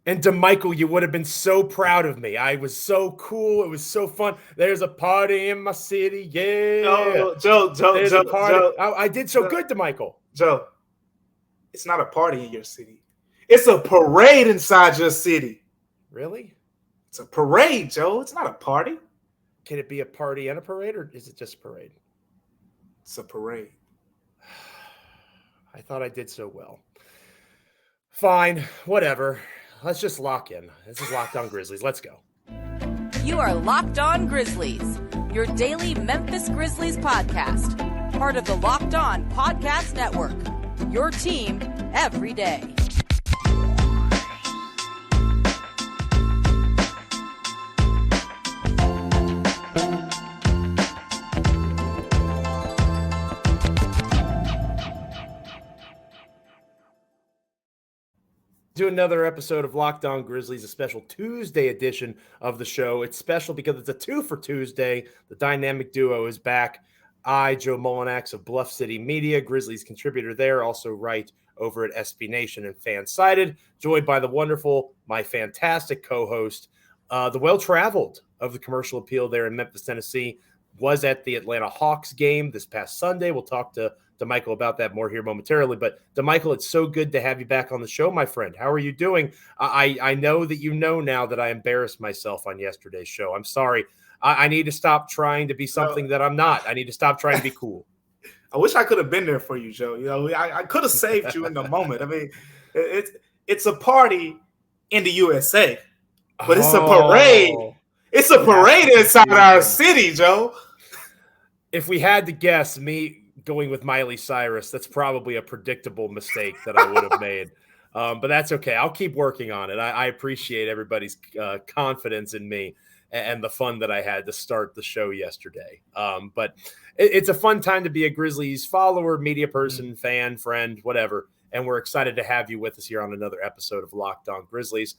And Damichael, you would have been so proud of me. I was so cool. It was so fun. There's a party in my city. Yeah. Oh, Joe, There's a party. I did so good, Damichael. Joe, it's not a party in your city. It's a parade inside your city. Really? It's a parade, Joe. It's not a party. Can it be a party and a parade, or is it just a parade? It's a parade. I thought I did so well. Fine, whatever. Let's just lock in. This is Locked On Grizzlies. Let's go. You are Locked On Grizzlies, your daily Memphis Grizzlies podcast. Part of the Locked On Podcast Network, your team every day. Do another episode of Locked On Grizzlies, a special Tuesday edition of the show. It's special because it's a 2 for Tuesday. The dynamic duo is back. I, Joe Mullinax of Bluff City Media, Grizzlies contributor there, also write over at SB Nation and Fansided, joined by the wonderful, my fantastic co-host, the well-traveled of the commercial appeal there in Memphis, Tennessee, was at the Atlanta Hawks game this past Sunday. We'll talk to Damichael about that more here momentarily. But Damichael, it's so good to have you back on the show, my friend. How are you doing? I know that you know now that I embarrassed myself on yesterday's show. I'm sorry. I need to stop trying to be something that I'm not. I need to stop trying to be cool. I wish I could have been there for you, Joe. You know, I could have saved you in the moment. I mean, it's a party in the USA, but it's a parade. It's a parade inside our city, Joe. If we had to guess, me going with Miley Cyrus, that's probably a predictable mistake that I would have made. But that's okay. I'll keep working on it. I appreciate everybody's confidence in me and the fun that I had to start the show yesterday. But it's a fun time to be a Grizzlies follower, media person, fan, friend, whatever. And we're excited to have you with us here on another episode of Locked On Grizzlies.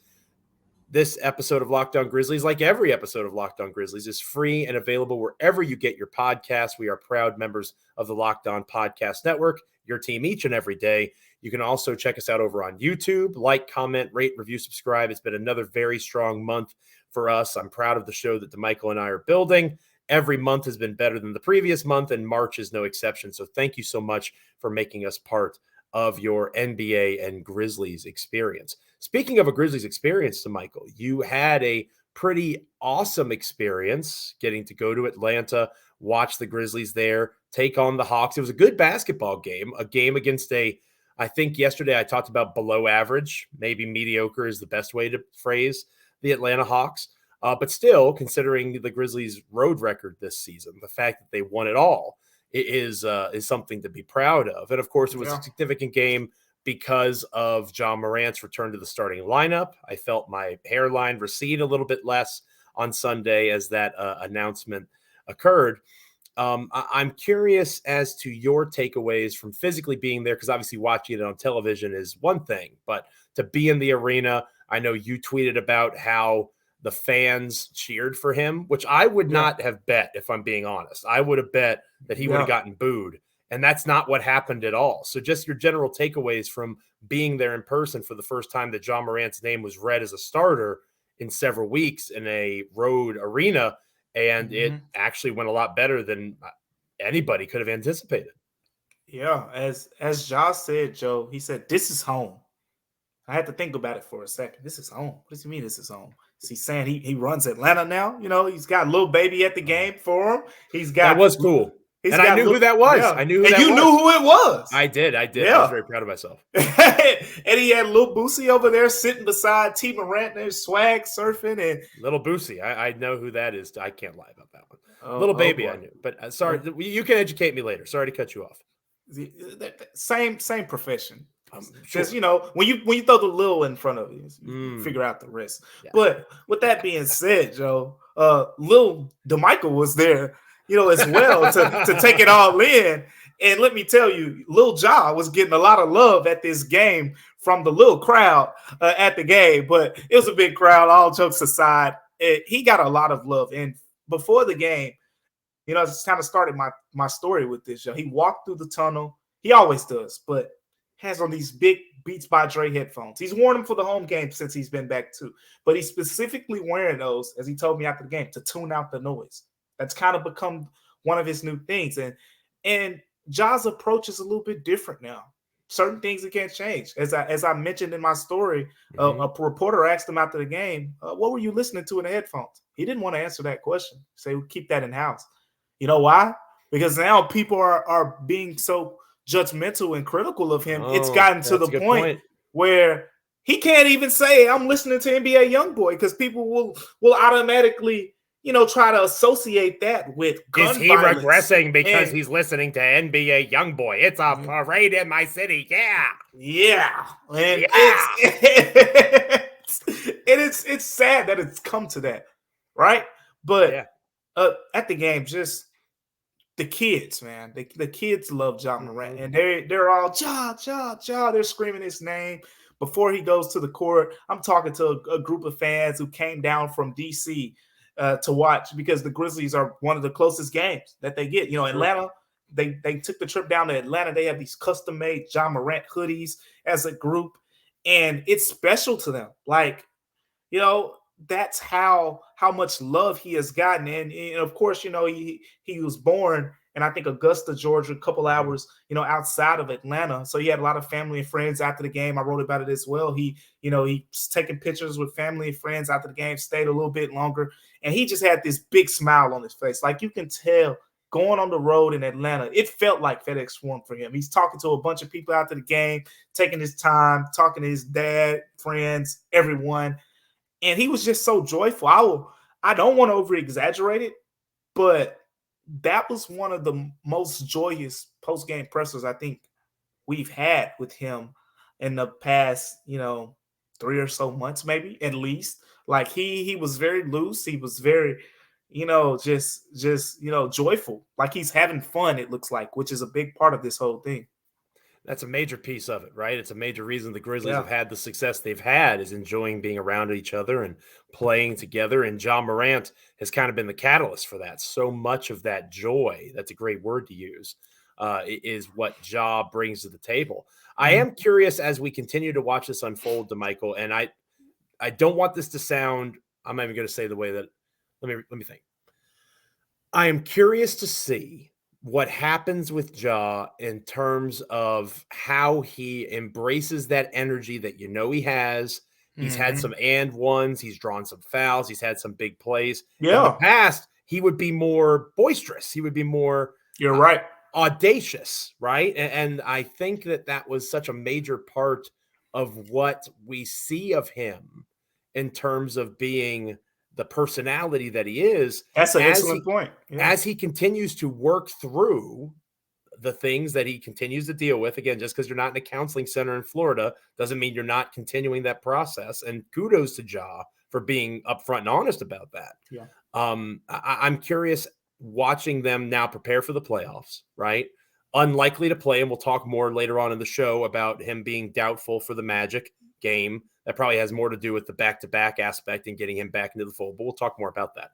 This episode of Locked On Grizzlies, like every episode of Locked On Grizzlies, is free and available wherever you get your podcasts. We are proud members of the Locked On Podcast Network, your team each and every day. You can also check us out over on YouTube. Like, comment, rate, review, subscribe. It's been another very strong month for us. I'm proud of the show that Damichael and I are building. Every month has been better than the previous month, and March is no exception. So thank you so much for making us part of your NBA and Grizzlies experience. Speaking of a Grizzlies experience, Damichael, you had a pretty awesome experience getting to go to Atlanta, watch the Grizzlies there, take on the Hawks. It was a good basketball game, a game against I think yesterday I talked about below average, maybe mediocre is the best way to phrase the Atlanta Hawks. But still, considering the Grizzlies' road record this season, the fact that they won it all is something to be proud of. And, of course, it was a significant game because of Ja Morant's return to the starting lineup. I felt my hairline recede a little bit less on Sunday as that announcement occurred. I'm curious as to your takeaways from physically being there, because obviously watching it on television is one thing, but to be in the arena, I know you tweeted about how the fans cheered for him, which I would not have bet, if I'm being honest. I would have bet that he would have gotten booed, and that's not what happened at all. So just your general takeaways from being there in person for the first time that Ja Morant's name was read as a starter in several weeks in a road arena, and it actually went a lot better than anybody could have anticipated. Yeah, as Ja said, Joe, he said, "This is home." I had to think about it for a second. This is home. What does he mean this is home? Is he saying he runs Atlanta now? You know, he's got a little baby at the game for him. That was cool. And I knew who that was. Yeah. I knew who that was. And you knew who it was. I did. Yeah. I was very proud of myself. And he had Lil Boosie over there sitting beside T. Morant there, swag surfing. And Little Boosie. I know who that is. I can't lie about that one. Little baby, I knew. But sorry, you can educate me later. Sorry to cut you off. Same profession. Because you know, when you throw the little in front of you, you figure out the rest. Yeah. But with that being said, Joe, Lil Damichael was there, you know, as well to take it all in. And let me tell you, Lil Ja was getting a lot of love at this game from the little crowd at the game. But it was a big crowd, all jokes aside. He got a lot of love. And before the game, you know, I just kind of started my story with this, Joe. He walked through the tunnel. He always does, but has on these big Beats by Dre headphones. He's worn them for the home game since he's been back too. But he's specifically wearing those, as he told me after the game, to tune out the noise. That's kind of become one of his new things. And Ja's approach is a little bit different now. Certain things that can't change. As I mentioned in my story, a reporter asked him after the game, what were you listening to in the headphones? He didn't want to answer that question. Say, we'll keep that in-house. You know why? Because now people are being so judgmental and critical of him. It's gotten to the point where he can't even say, I'm listening to NBA Youngboy, because people will automatically, try to associate that with gun Is he violence. regressing because he's listening to NBA Youngboy? It's a parade in my city. Yeah. And it's sad that it's come to that, right? But at the game, just the kids, man. The kids love Ja Morant, and they're all Ja. They're screaming his name before he goes to the court. I'm talking to a group of fans who came down from DC to watch, because the Grizzlies are one of the closest games that they get. Atlanta, they took the trip down to Atlanta. They have these custom-made Ja Morant hoodies as a group, and it's special to them. Like, that's how much love he has gotten. And of course, he was born in, I think, Augusta, Georgia, a couple hours, outside of Atlanta. So he had a lot of family and friends after the game. I wrote about it as well. He's taking pictures with family and friends after the game, stayed a little bit longer. And he just had this big smile on his face. Like, you can tell going on the road in Atlanta, it felt like FedExForum for him. He's talking to a bunch of people after the game, taking his time, talking to his dad, friends, everyone. And he was just so joyful. I don't want to over-exaggerate it, but that was one of the most joyous post-game pressers I think we've had with him in the past, 3 or so months, maybe, at least. Like, he was very loose. He was very, just joyful. Like, he's having fun, it looks like, which is a big part of this whole thing. That's a major piece of it, right? It's a major reason the Grizzlies have had the success they've had, is enjoying being around each other and playing together. And Ja Morant has kind of been the catalyst for that. So much of that joy, that's a great word to use, is what Ja brings to the table. I am curious, as we continue to watch this unfold, Damichael, and I don't want this to sound, I'm not even going to say the way that, let me think. I am curious to see what happens with Ja in terms of how he embraces that energy that he has. He's had some and ones. He's drawn some fouls. He's had some big plays. Yeah. In the past, he would be more boisterous. He would be more You're right. Audacious, right? And I think that was such a major part of what we see of him in terms of being the personality that he is. That's an excellent point. Yeah. As he continues to work through the things that he continues to deal with, again, just because you're not in a counseling center in Florida doesn't mean you're not continuing that process. And kudos to Ja for being upfront and honest about that. Yeah. I'm curious, watching them now prepare for the playoffs, right? Unlikely to play, and we'll talk more later on in the show about him being doubtful for the Magic game. That probably has more to do with the back-to-back aspect and getting him back into the fold, but we'll talk more about that.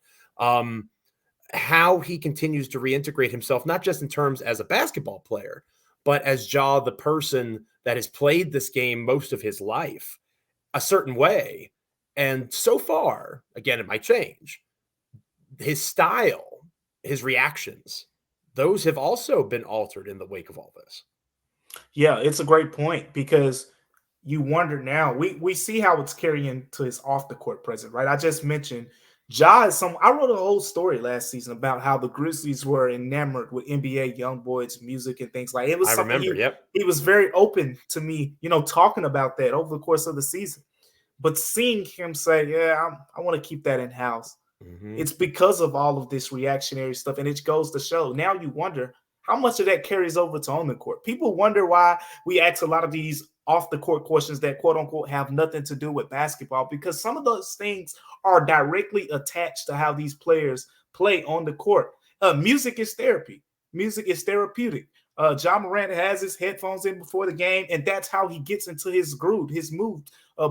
How he continues to reintegrate himself, not just in terms as a basketball player, but as Ja, the person that has played this game most of his life a certain way. And so far, again, it might change, his style, his reactions, those have also been altered in the wake of all this. Yeah, it's a great point, because you wonder now, we see how it's carrying to his off the court presence, right? I just mentioned Ja is I wrote a whole story last season about how the Grizzlies were enamored with NBA Youngboy's music and things like it. Was something he was very open to me, talking about that over the course of the season. But seeing him say, I want to keep that in house. It's because of all of this reactionary stuff, and it goes to show. Now you wonder how much of that carries over to on the court. People wonder why we ask a lot of these off the court questions that quote unquote have nothing to do with basketball, because some of those things are directly attached to how these players play on the court. Music is therapy. Music is therapeutic. Ja Morant has his headphones in before the game, and that's how he gets into his groove, his mood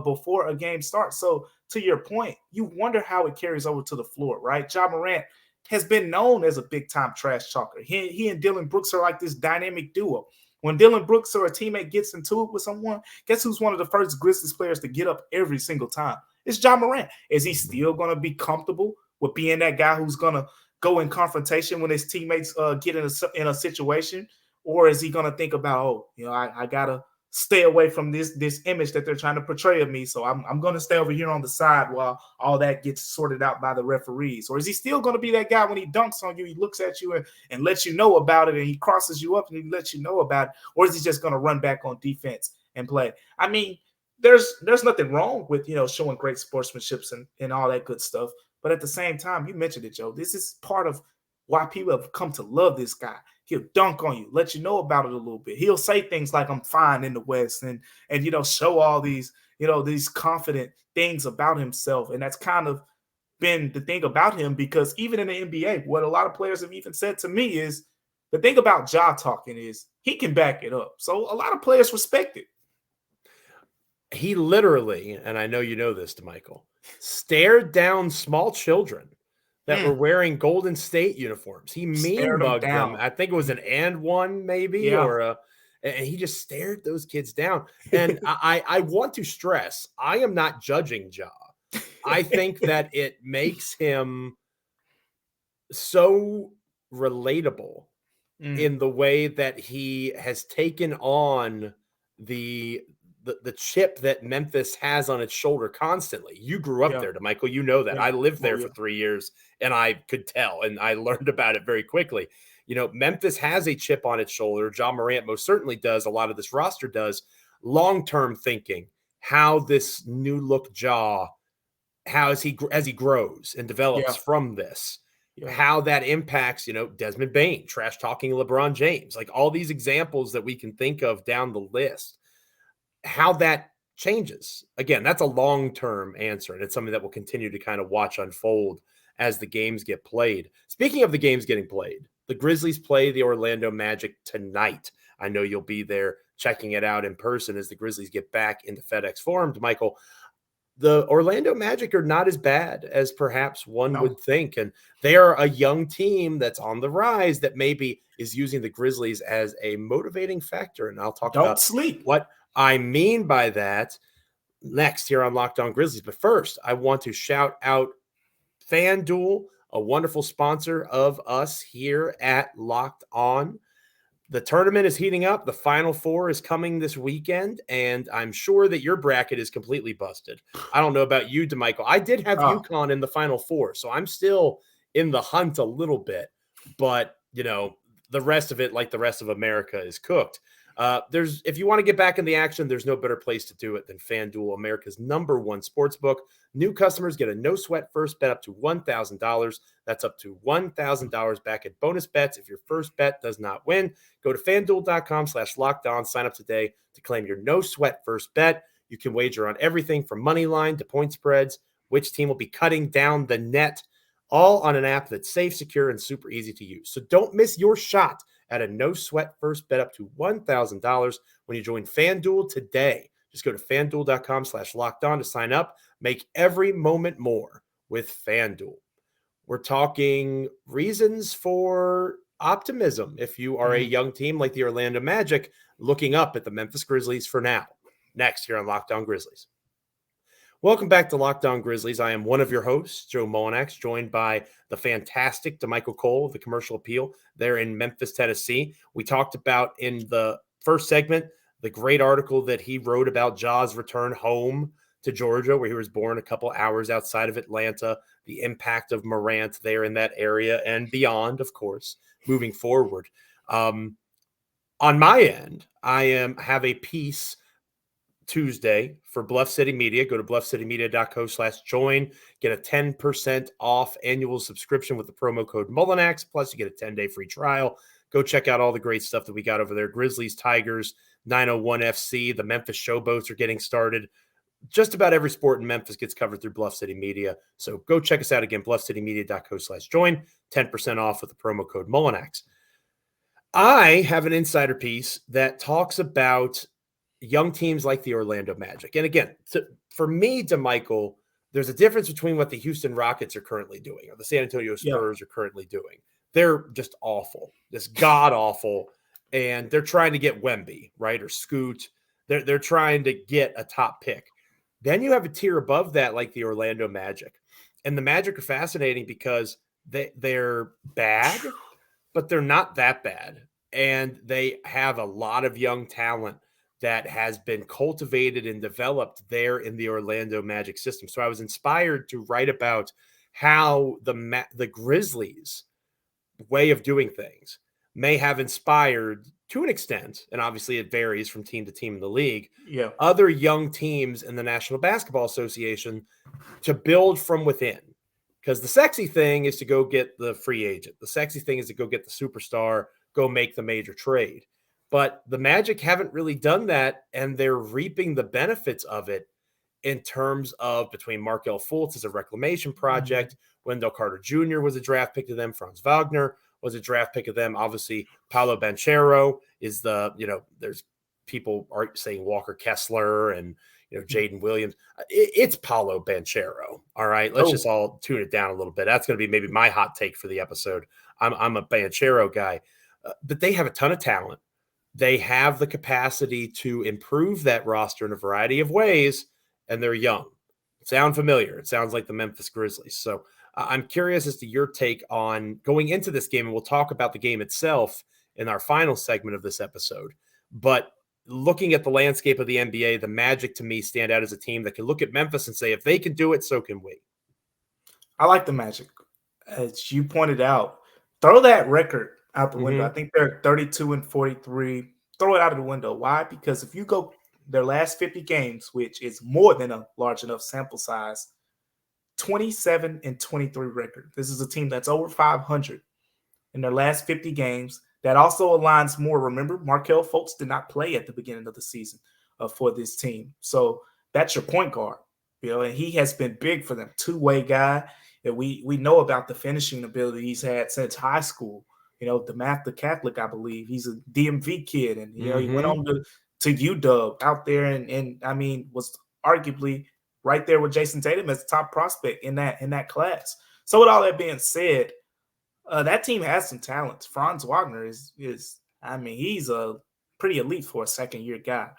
before a game starts. So to your point, you wonder how it carries over to the floor, right? Ja Morant has been known as a big-time trash talker. He and Dylan Brooks are like this dynamic duo. When Dylan Brooks or a teammate gets into it with someone, guess who's one of the first Grizzlies players to get up every single time? It's Ja Morant. Is he still going to be comfortable with being that guy who's going to go in confrontation when his teammates get in a situation? Or is he going to think about, I got to stay away from this image that they're trying to portray of me, so I'm going to stay over here on the side while all that gets sorted out by the referees? Or is he still going to be that guy when he dunks on you, he looks at you and lets you know about it, and he crosses you up and he lets you know about it? Or is he just going to run back on defense and play? I mean, there's nothing wrong with, showing great sportsmanship and all that good stuff. But at the same time, you mentioned it, Joe, this is part of why people have come to love this guy. He'll dunk on you, let you know about it a little bit. He'll say things like, I'm fine in the West, and show all these, these confident things about himself. And that's kind of been the thing about him, because even in the NBA, what a lot of players have even said to me is the thing about Ja talking is he can back it up. So a lot of players respect it. He literally, and I know you know this, Damichael, stared down small children that were wearing Golden State uniforms. He mean mugged them. I think it was an and one maybe, and he just stared those kids down. And I want to stress, I am not judging Ja. I think that it makes him so relatable in the way that he has taken on the chip that Memphis has on its shoulder constantly. You grew up there, Damichael. You know that. I lived there for 3 years, and I could tell, and I learned about it very quickly. Memphis has a chip on its shoulder. Ja Morant most certainly does. A lot of this roster does. Long-term thinking, how this new look Ja, how as he grows and develops from this, how that impacts, Desmond Bain, trash talking LeBron James, like all these examples that we can think of down the list. How that changes. Again, that's a long-term answer, and it's something that we'll continue to kind of watch unfold as the games get played. Speaking of the games getting played, the Grizzlies play the Orlando Magic tonight. I know you'll be there checking it out in person as the Grizzlies get back into FedExForum. Michael, the Orlando Magic are not as bad as perhaps one would think, and they are a young team that's on the rise that maybe is using the Grizzlies as a motivating factor, and I'll talk about what I mean by that next here on Locked On Grizzlies. But first, I want to shout out FanDuel, a wonderful sponsor of us here at Locked On. The tournament is heating up. The Final Four is coming this weekend, and I'm sure that your bracket is completely busted. I don't know about you, Damichael. I did have UConn in the Final Four, so I'm still in the hunt a little bit. But, the rest of it, like the rest of America, is cooked. If you want to get back in the action, there's no better place to do it than FanDuel, America's #1 sportsbook. New customers get a no-sweat first bet up to $1,000. That's up to $1,000 back at bonus bets if your first bet does not win. Go to FanDuel.com/lockedon. Sign up today to claim your no-sweat first bet. You can wager on everything from money line to point spreads, which team will be cutting down the net, all on an app that's safe, secure, and super easy to use. So don't miss your shot at a no-sweat first bet up to $1,000 when you join FanDuel today. Just go to FanDuel.com/lockedon to sign up. Make every moment more with FanDuel. We're talking reasons for optimism if you are a young team like the Orlando Magic looking up at the Memphis Grizzlies for now. Next here on Locked On Grizzlies. Welcome back to Locked On Grizzlies. I am one of your hosts, Joe Mullinax, joined by the fantastic Damichael Cole of the Commercial Appeal there in Memphis, Tennessee. We talked about in the first segment the great article that he wrote about Ja's return home to Georgia, where he was born a couple hours outside of Atlanta, the impact of Morant there in that area and beyond, of course, moving forward. On my end, I have a piece Tuesday for Bluff City Media. Go to bluffcitymedia.co/join. Get a 10% off annual subscription with the promo code Mullinax. Plus, you get a 10-day free trial. Go check out all the great stuff that we got over there. Grizzlies, Tigers, 901 FC, the Memphis Showboats are getting started. Just about every sport in Memphis gets covered through Bluff City Media. So go check us out again, bluffcitymedia.co/join. 10% off with the promo code Mullinax. I have an insider piece that talks about young teams like the Orlando Magic. And again, for me, Damichael, there's a difference between what the Houston Rockets are currently doing or the San Antonio Spurs are currently doing. They're just awful, just god-awful. and they're trying to get Wemby, right, or Scoot. They're trying to get a top pick. Then you have a tier above that, like the Orlando Magic. And the Magic are fascinating because they're bad, but they're not that bad. And they have a lot of young talent that has been cultivated and developed there in the Orlando Magic system. So I was inspired to write about how the Grizzlies' way of doing things may have inspired, to an extent, and obviously it varies from team to team in the league, other young teams in the National Basketball Association to build from within. Because the sexy thing is to go get the free agent. The sexy thing is to go get the superstar, go make the major trade. But the Magic haven't really done that, and they're reaping the benefits of it in terms of between Markelle Fultz as a reclamation project, Wendell Carter Jr. was a draft pick to them, Franz Wagner was a draft pick of them. Obviously, Paolo Banchero is there's people are saying Walker Kessler and, Jaden Williams. It's Paolo Banchero. All right. Let's just all tune it down a little bit. That's going to be maybe my hot take for the episode. I'm a Banchero guy, but they have a ton of talent. They have the capacity to improve that roster in a variety of ways, and they're young. Sound familiar? It sounds like the Memphis Grizzlies. So I'm curious as to your take on going into this game, and we'll talk about the game itself in our final segment of this episode. But looking at the landscape of the NBA, the Magic to me stand out as a team that can look at Memphis and say, if they can do it, so can we. I like the Magic. As you pointed out, throw that record out the window. I think they're 32-43. Throw it out of the window. Why? Because if you go their last 50 games, which is more than a large enough sample size, 27-23 record. This is a team that's over 500 in their last 50 games. That also aligns more. Remember, Markelle Fultz did not play at the beginning of the season for this team. So that's your point guard, and he has been big for them. Two-way guy. And we know about the finishing ability he's had since high school. The Catholic, I believe. He's a DMV kid, and he went on to UW out there, and I mean was arguably right there with Jason Tatum as the top prospect in that class. So with all that being said, that team has some talent. Franz Wagner is he's a pretty elite for a second-year guy.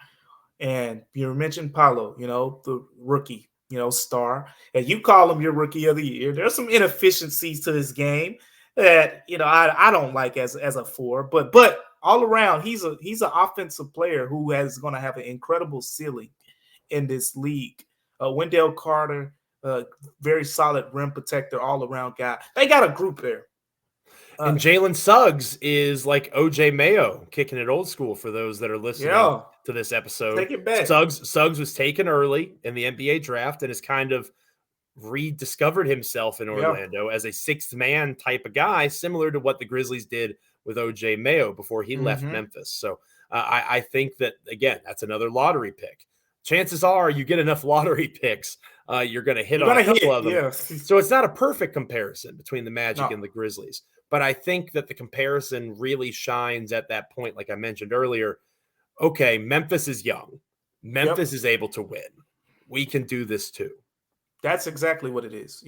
And you mentioned Paolo, the rookie, star. And you call him your rookie of the year. There's some inefficiencies to this game that, I don't like as a four. But all around, he's an offensive player who is going to have an incredible ceiling in this league. Wendell Carter, very solid rim protector, all-around guy. They got a group there. And Jalen Suggs is like OJ Mayo, kicking it old school for those that are listening to this episode. Take it back. Suggs was taken early in the NBA draft and has kind of rediscovered himself in Orlando as a sixth man type of guy, similar to what the Grizzlies did with OJ Mayo before he left Memphis. So I think that, again, that's another lottery pick. Chances are you get enough lottery picks, you're going to hit on a couple of them. Yeah. So it's not a perfect comparison between the Magic and the Grizzlies. But I think that the comparison really shines at that point, like I mentioned earlier. Okay, Memphis is young. Memphis is able to win. We can do this too. That's exactly what it is.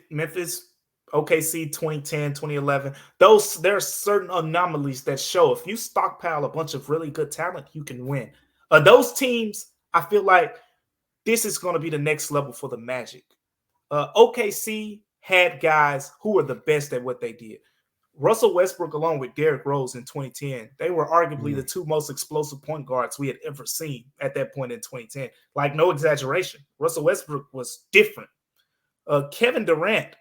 Memphis, OKC 2010, 2011, there are certain anomalies that show if you stockpile a bunch of really good talent, you can win. Those teams, I feel like this is going to be the next level for the Magic. OKC had guys who were the best at what they did. Russell Westbrook, along with Derrick Rose in 2010, they were arguably the two most explosive point guards we had ever seen at that point in 2010. Like, no exaggeration. Russell Westbrook was different. Kevin Durant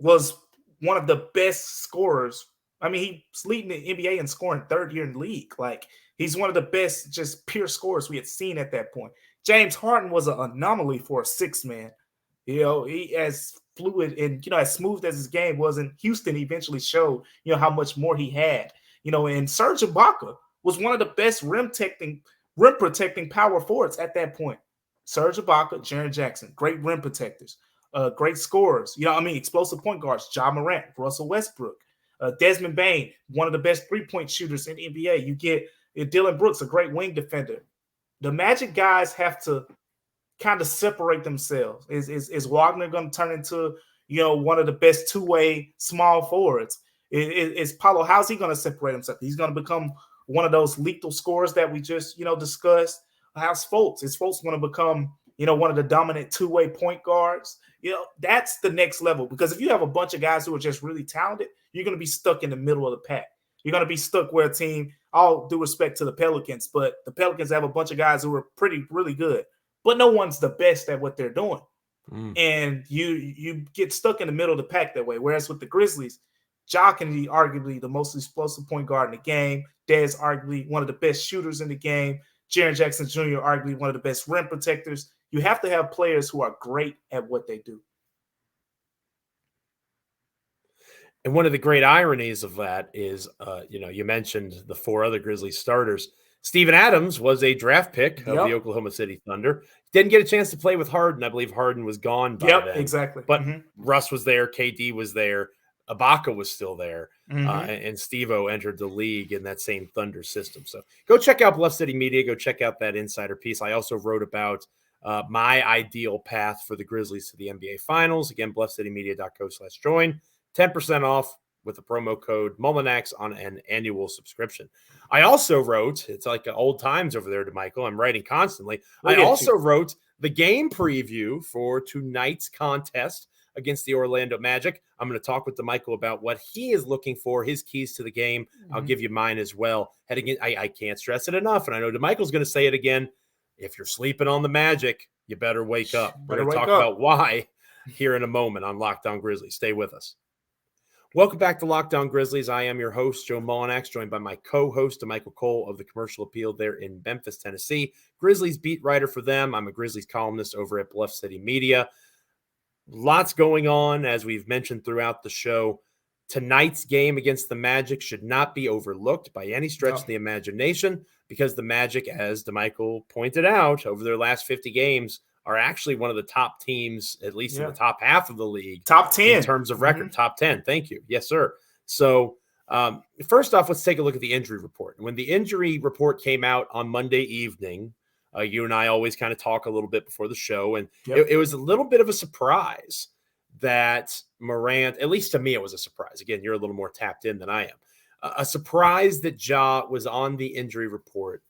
was one of the best scorers. I mean, he's leading the NBA in scoring third year in the league. Like, he's one of the best just pure scorers we had seen at that point. James Harden was an anomaly for a sixth man. He as fluid and, as smooth as his game was in Houston, eventually showed, how much more he had. And Serge Ibaka was one of the best rim protecting power forwards at that point. Serge Ibaka, Jaren Jackson, great rim protectors, great scorers. Explosive point guards, Ja Morant, Russell Westbrook, Desmond Bane, one of the best three-point shooters in the NBA. You get Dylan Brooks, a great wing defender. The Magic guys have to kind of separate themselves. Is Wagner going to turn into, one of the best two-way small forwards? Is Paolo, how's he going to separate himself? He's going to become one of those lethal scorers that we just, discussed? How's Fultz? Is Fultz going to become, one of the dominant two-way point guards? That's the next level, because if you have a bunch of guys who are just really talented, you're going to be stuck in the middle of the pack. You're going to be stuck where a team, all due respect to the Pelicans, but the Pelicans have a bunch of guys who are really good, but no one's the best at what they're doing. And you get stuck in the middle of the pack that way. Whereas with the Grizzlies, Ja can be arguably the most explosive point guard in the game. Dez arguably one of the best shooters in the game. Jaren Jackson Jr. arguably one of the best rim protectors. You have to have players who are great at what they do. And one of the great ironies of that is, you mentioned the 4 other Grizzlies starters. Steven Adams was a draft pick of the Oklahoma City Thunder. Didn't get a chance to play with Harden. I believe Harden was gone by then. Exactly. But Russ was there. KD was there. Ibaka was still there. And Steve-O entered the league in that same Thunder system. So go check out Bluff City Media. Go check out that insider piece. I also wrote about my ideal path for the Grizzlies to the NBA Finals. Again, bluffcitymedia.co/join. 10% off with the promo code Mullinax on an annual subscription. I also wrote, it's like old times over there, Damichael. I'm writing constantly. I also wrote the game preview for tonight's contest against the Orlando Magic. I'm going to talk with Damichael about what he is looking for, his keys to the game. I'll give you mine as well. Heading in, I can't stress it enough, and I know Damichael's going to say it again. If you're sleeping on the Magic, you better wake up. We're going to talk about why here in a moment on Locked On Grizzlies. Stay with us. Welcome back to Locked On Grizzlies. I am your host, Joe Mullinax, joined by my co-host, Damichael Cole of the Commercial Appeal there in Memphis, Tennessee. Grizzlies beat writer for them. I'm a Grizzlies columnist over at Bluff City Media. Lots going on, as we've mentioned throughout the show. Tonight's game against the Magic should not be overlooked by any stretch of the imagination, because the Magic, as Damichael pointed out, over their last 50 games, are actually one of the top teams, at least in the top half of the league. Top 10. In terms of record. Top 10. Thank you. Yes, sir. So first off, let's take a look at the injury report. When the injury report came out on Monday evening, you and I always kind of talk a little bit before the show, and it was a little bit of a surprise that Morant, at least to me, it was a surprise. Again, you're a little more tapped in than I am. A surprise that Ja was on the injury report,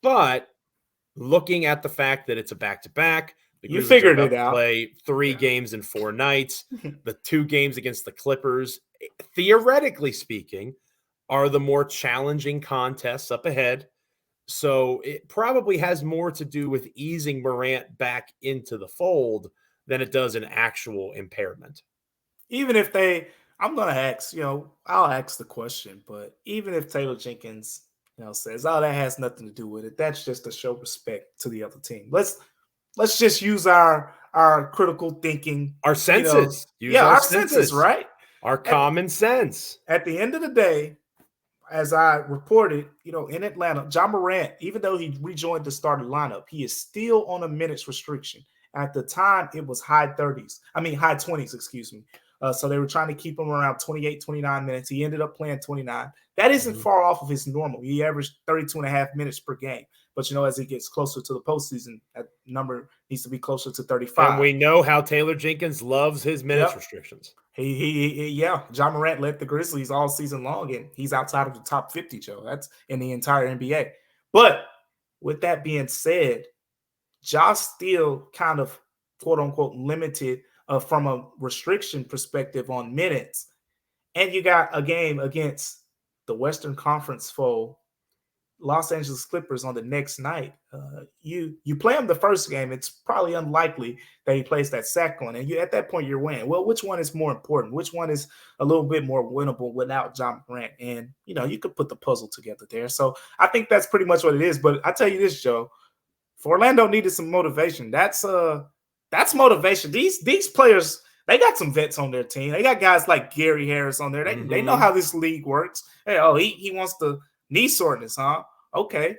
but looking at the fact that it's a back-to-back, you figured it out. Play 3 games in 4 nights. The 2 games against the Clippers, theoretically speaking, are the more challenging contests up ahead. So it probably has more to do with easing Morant back into the fold than it does an actual impairment. Even if I'm going to ask, I'll ask the question, but even if Taylor Jenkins says, that has nothing to do with it, that's just to show respect to the other team. Let's just use our critical thinking, our senses. Our senses, right? Our common sense. At the end of the day, as I reported, in Atlanta, Ja Morant, even though he rejoined the starting lineup, he is still on a minutes restriction. At the time, it was high 20s, excuse me. So they were trying to keep him around 28, 29 minutes. He ended up playing 29. That isn't far off of his normal. He averaged 32.5 minutes per game. But, as he gets closer to the postseason, that number needs to be closer to 35. And we know how Taylor Jenkins loves his minutes restrictions. Ja Morant led the Grizzlies all season long, and he's outside of the top 50, Joe. That's in the entire NBA. But with that being said, Ja still kind of, quote-unquote, limited from a restriction perspective on minutes. And you got a game against the Western Conference foe, Los Angeles Clippers, on the next night. You play him the first game, it's probably unlikely that he plays that second one. And at that point, you're winning. Well, which one is more important? Which one is a little bit more winnable without Ja Morant? And, you could put the puzzle together there. So I think that's pretty much what it is. But I tell you this, Joe, if Orlando needed some motivation, that's motivation. These players, they got some vets on their team. They got guys like Gary Harris on there. They know how this league works. Hey, he wants the knee soreness, huh? Okay.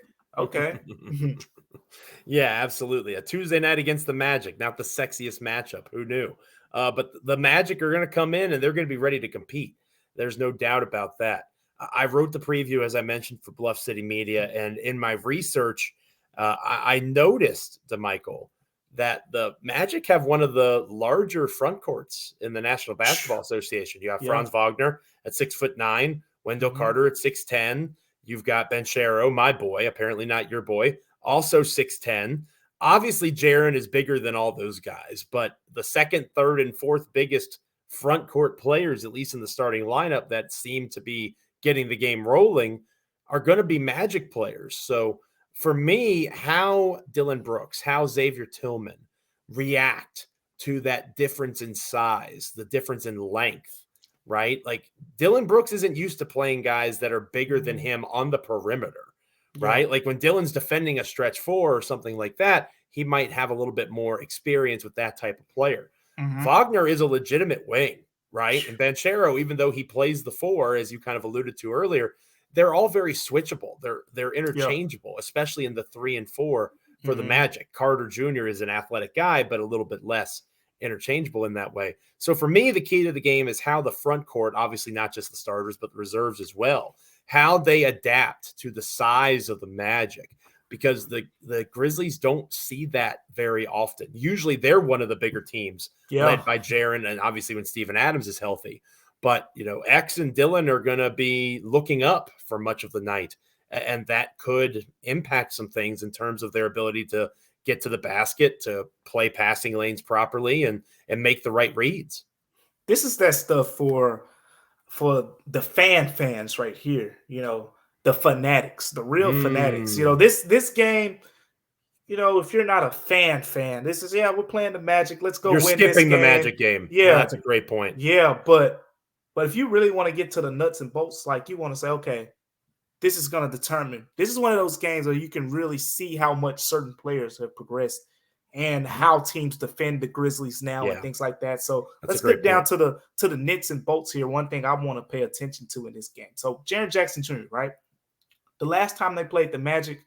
Yeah, absolutely. A Tuesday night against the Magic, not the sexiest matchup. Who knew? But the Magic are going to come in and they're going to be ready to compete. There's no doubt about that. I wrote the preview, as I mentioned, for Bluff City Media, and in my research, I noticed, Damichael, that the Magic have one of the larger front courts in the National Basketball Association. You have Franz Wagner at 6'9", Wendell Carter at 6'10". You've got Banchero, my boy, apparently not your boy, also 6'10". Obviously, Jaren is bigger than all those guys, but the second, third, and fourth biggest front court players, at least in the starting lineup, that seem to be getting the game rolling, are going to be Magic players. So for me, how Dillon Brooks, how Xavier Tillman react to that difference in size, the difference in length, right? Like Dillon Brooks isn't used to playing guys that are bigger than him on the perimeter, right? Like when Dillon's defending a stretch four or something like that, he might have a little bit more experience with that type of player. Wagner is a legitimate wing, right? And Banchero, even though he plays the four, as you kind of alluded to earlier, they're all very switchable. They're interchangeable, especially in the 3 and 4 for the Magic. Carter Jr. is an athletic guy, but a little bit less interchangeable in that way. So for me, the key to the game is how the front court, obviously not just the starters, but the reserves as well, how they adapt to the size of the Magic, because the Grizzlies don't see that very often. Usually they're one of the bigger teams led by Jaren, and obviously when Steven Adams is healthy. But, X and Dillon are going to be looking up for much of the night, and that could impact some things in terms of their ability to get to the basket, to play passing lanes properly, and make the right reads. This is that stuff for the fans right here, the fanatics, the real fanatics. This game, if you're not a fan, this is, we're playing the Magic. Let's go win this game. You're skipping the Magic game. Yeah. That's a great point. Yeah, but if you really want to get to the nuts and bolts, like you want to say, okay, this is going to determine. This is one of those games where you can really see how much certain players have progressed and how teams defend the Grizzlies now and things like that. So let's get down to the nits and bolts here. One thing I want to pay attention to in this game. So Jaren Jackson Jr., right? The last time they played the Magic,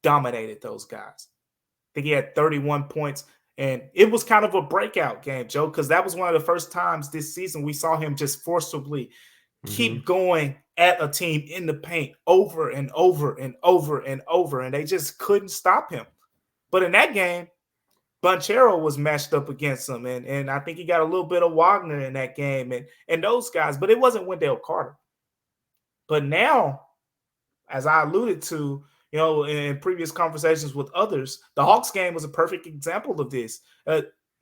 dominated those guys. I think he had 31 points. And it was kind of a breakout game, Joe, because that was one of the first times this season we saw him just forcibly keep going at a team in the paint over and over and over and over, and they just couldn't stop him. But in that game, Banchero was matched up against him, and I think he got a little bit of Wagner in that game and those guys, but it wasn't Wendell Carter. But now, as I alluded to, in previous conversations with others, the Hawks game was a perfect example of this.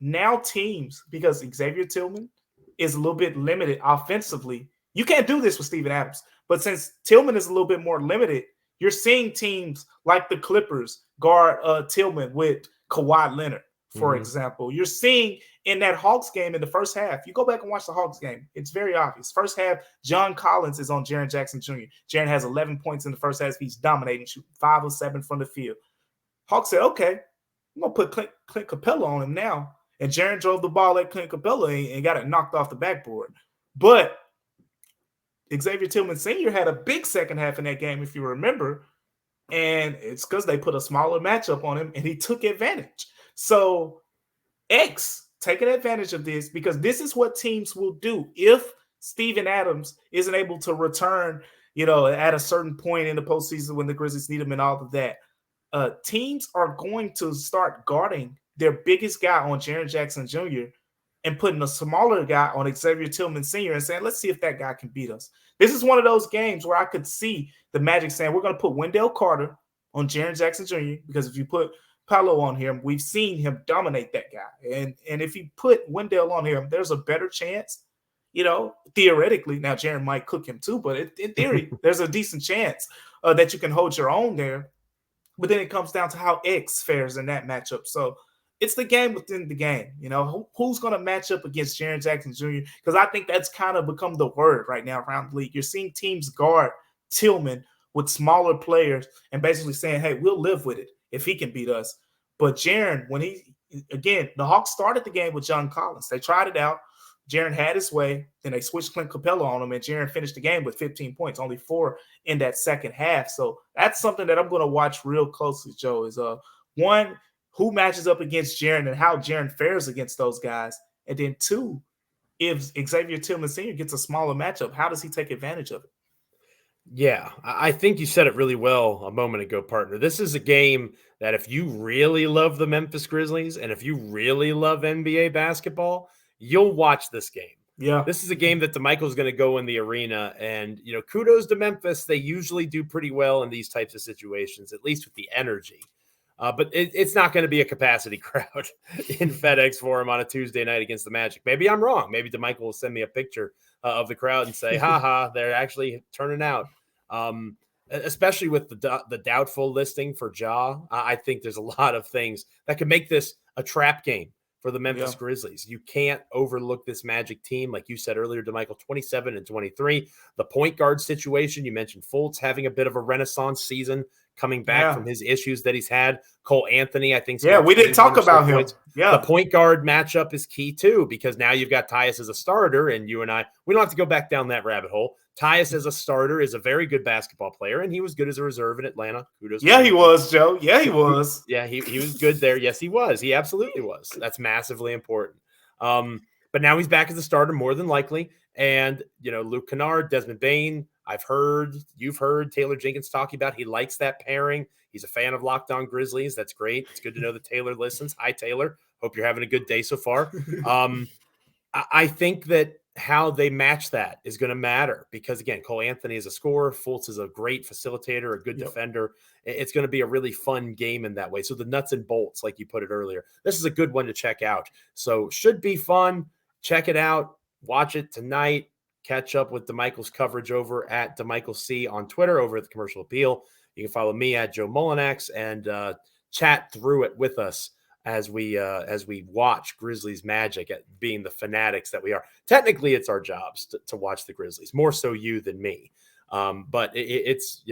Now teams, because Xavier Tillman is a little bit limited offensively, you can't do this with Steven Adams. But since Tillman is a little bit more limited, you're seeing teams like the Clippers guard Tillman with Kawhi Leonard, for example. You're seeing in that Hawks game in the first half, you go back and watch the Hawks game, it's very obvious. First half, John Collins is on Jaren Jackson Jr. Jaren has 11 points in the first half. He's dominating, shooting 5 of 7 from the field. Hawks said, okay, I'm going to put Clint Capella on him now. And Jaren drove the ball at Clint Capella and got it knocked off the backboard. But Xavier Tillman Sr. had a big second half in that game, if you remember. And it's because they put a smaller matchup on him, and he took advantage. So X taking advantage of this, because this is what teams will do if Steven Adams isn't able to return, at a certain point in the postseason when the Grizzlies need him and all of that. Teams are going to start guarding their biggest guy on Jaren Jackson Jr. and putting a smaller guy on Xavier Tillman Sr. and saying, let's see if that guy can beat us. This is one of those games where I could see the Magic saying, we're going to put Wendell Carter on Jaren Jackson Jr. because if you put Paolo on him, we've seen him dominate that guy. And if you put Wendell on him, there's a better chance, theoretically. Now, Jaren might cook him too, but in theory, there's a decent chance that you can hold your own there. But then it comes down to how X fares in that matchup. So it's the game within the game. Who's going to match up against Jaren Jackson Jr.? Because I think that's kind of become the word right now around the league. You're seeing teams guard Tillman with smaller players and basically saying, hey, we'll live with it if he can beat us. But Jaren, the Hawks started the game with John Collins. They tried it out. Jaren had his way. Then they switched Clint Capella on him, and Jaren finished the game with 15 points, only 4 in that second half. So that's something that I'm going to watch real closely, Joe, is one, who matches up against Jaren and how Jaren fares against those guys. And then 2, if Xavier Tillman Sr. gets a smaller matchup, how does he take advantage of it? Yeah, I think you said it really well a moment ago, partner. This is a game that if you really love the Memphis Grizzlies and if you really love NBA basketball, you'll watch this game. Yeah. This is a game that Damichael's going to go in the arena, and, kudos to Memphis. They usually do pretty well in these types of situations, at least with the energy. But it's not going to be a capacity crowd in FedExForum on a Tuesday night against the Magic. Maybe I'm wrong. Maybe Damichael will send me a picture of the crowd and say, they're actually turning out. Especially with the doubtful listing for Ja, I think there's a lot of things that could make this a trap game for the Memphis Grizzlies. You can't overlook this Magic team. Like you said earlier, Damichael, 27-23. The point guard situation, you mentioned Fultz having a bit of a renaissance season, coming back from his issues that he's had. Cole Anthony, I think. Yeah, we didn't talk about him. Yeah. The point guard matchup is key too, because now you've got Tyus as a starter, and you and I, we don't have to go back down that rabbit hole. Tyus as a starter is a very good basketball player, and he was good as a reserve in Atlanta. Kudos. Yeah, he was, Joe. Yeah, he was. Yeah, he was good there. Yes, he was. He absolutely was. That's massively important. But now he's back as a starter, more than likely. And, Luke Kennard, Desmond Bane, you've heard Taylor Jenkins talking about, he likes that pairing. He's a fan of Locked On Grizzlies. That's great. It's good to know that Taylor listens. Hi, Taylor. Hope you're having a good day so far. I think that how they match that is going to matter because, again, Cole Anthony is a scorer. Fultz is a great facilitator, a good defender. It's going to be a really fun game in that way. So the nuts and bolts, like you put it earlier, this is a good one to check out. So should be fun. Check it out. Watch it tonight. Catch up with Damichael's coverage over at Damichael C on Twitter over at the Commercial Appeal. You can follow me at Joe Mullinax and chat through it with us as we watch Grizzlies-Magic, at being the fanatics that we are. Technically, it's our jobs to watch the Grizzlies, more so you than me. But it's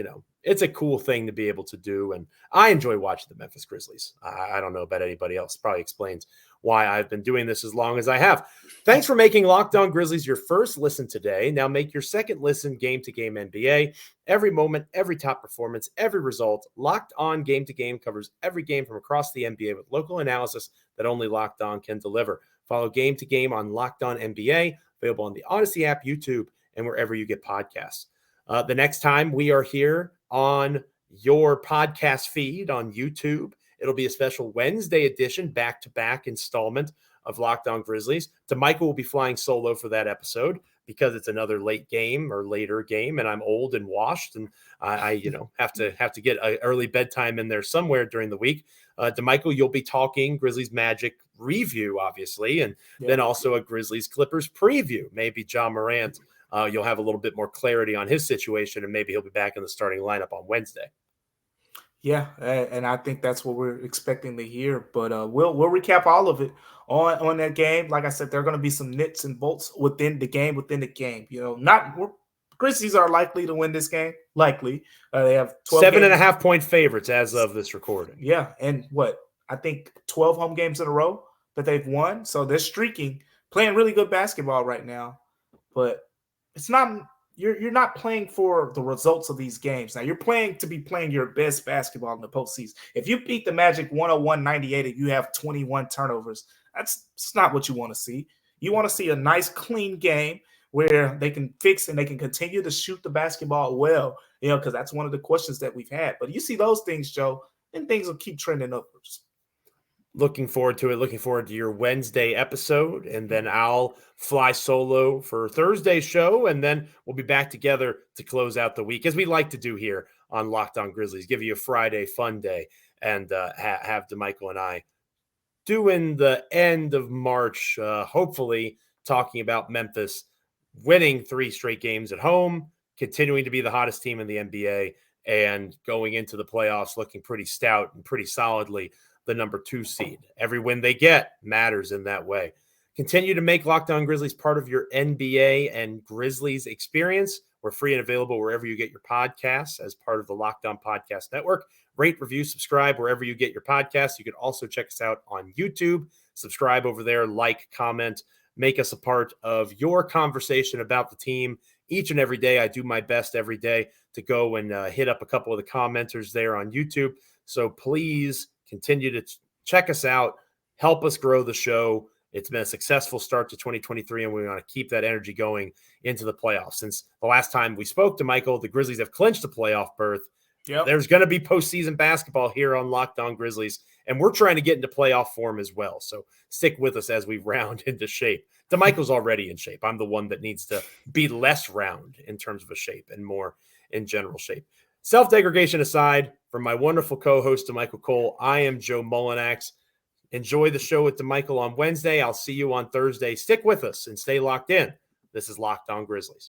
a cool thing to be able to do, and I enjoy watching the Memphis Grizzlies. I don't know about anybody else. Probably explains why I've been doing this as long as I have. Thanks for making Locked On Grizzlies your first listen today. Now make your second listen game-to-game NBA. Every moment, every top performance, every result. Locked On Game-to-Game covers every game from across the NBA with local analysis that only Locked On can deliver. Follow Game-to-Game on Locked On NBA, available on the Odyssey app, YouTube, and wherever you get podcasts. The next time we are here on your podcast feed on YouTube, it'll be a special Wednesday edition, back-to-back installment of Locked On Grizzlies. Damichael will be flying solo for that episode because it's another late game or later game, and I'm old and washed, and I have to get an early bedtime in there somewhere during the week. Damichael, you'll be talking Grizzlies-Magic review, obviously, and then also a Grizzlies-Clippers preview. Maybe Ja Morant. You'll have a little bit more clarity on his situation, and maybe he'll be back in the starting lineup on Wednesday. Yeah, and I think that's what we're expecting to hear. But we'll recap all of it on that game. Like I said, there are going to be some nits and bolts within the game. Grizzlies are likely to win this game. Likely, they have 7.5 point favorites as of this recording. Yeah, and I think 12 home games in a row that they've won. So they're streaking, playing really good basketball right now. But it's not. You're not playing for the results of these games. Now, you're playing your best basketball in the postseason. If you beat the Magic 101-98 and you have 21 turnovers, that's not what you want to see. You want to see a nice, clean game where they can fix and they can continue to shoot the basketball well, because that's one of the questions that we've had. But you see those things, Joe, then things will keep trending upwards. Looking forward to it. Looking forward to your Wednesday episode. And then I'll fly solo for Thursday's show. And then we'll be back together to close out the week, as we like to do here on Locked On Grizzlies. Give you a Friday fun day and have Damichael and I doing the end of March, hopefully talking about Memphis winning 3 straight games at home, continuing to be the hottest team in the NBA, and going into the playoffs looking pretty stout and pretty solidly the number 2 seed. Every win they get matters in that way. Continue to make Locked On Grizzlies part of your NBA and Grizzlies experience. We're free and available wherever you get your podcasts as part of the Locked On Podcast Network. Rate, review, subscribe wherever you get your podcasts. You can also check us out on YouTube. Subscribe over there, like, comment, make us a part of your conversation about the team each and every day. I do my best every day to go and hit up a couple of the commenters there on YouTube. So please continue to check us out, help us grow the show. It's been a successful start to 2023, and we want to keep that energy going into the playoffs. Since the last time we spoke to Michael, the Grizzlies have clinched a playoff berth. Yep. There's going to be postseason basketball here on Locked On Grizzlies, And we're trying to get into playoff form as well. So stick with us as we round into shape. Damichael's already in shape. I'm the one that needs to be less round in terms of a shape and more in general shape. Self-degradation aside, from my wonderful co-host, Damichael Cole, I am Joe Mullinax. Enjoy the show with Damichael on Wednesday. I'll see you on Thursday. Stick with us and stay locked in. This is Locked On Grizzlies.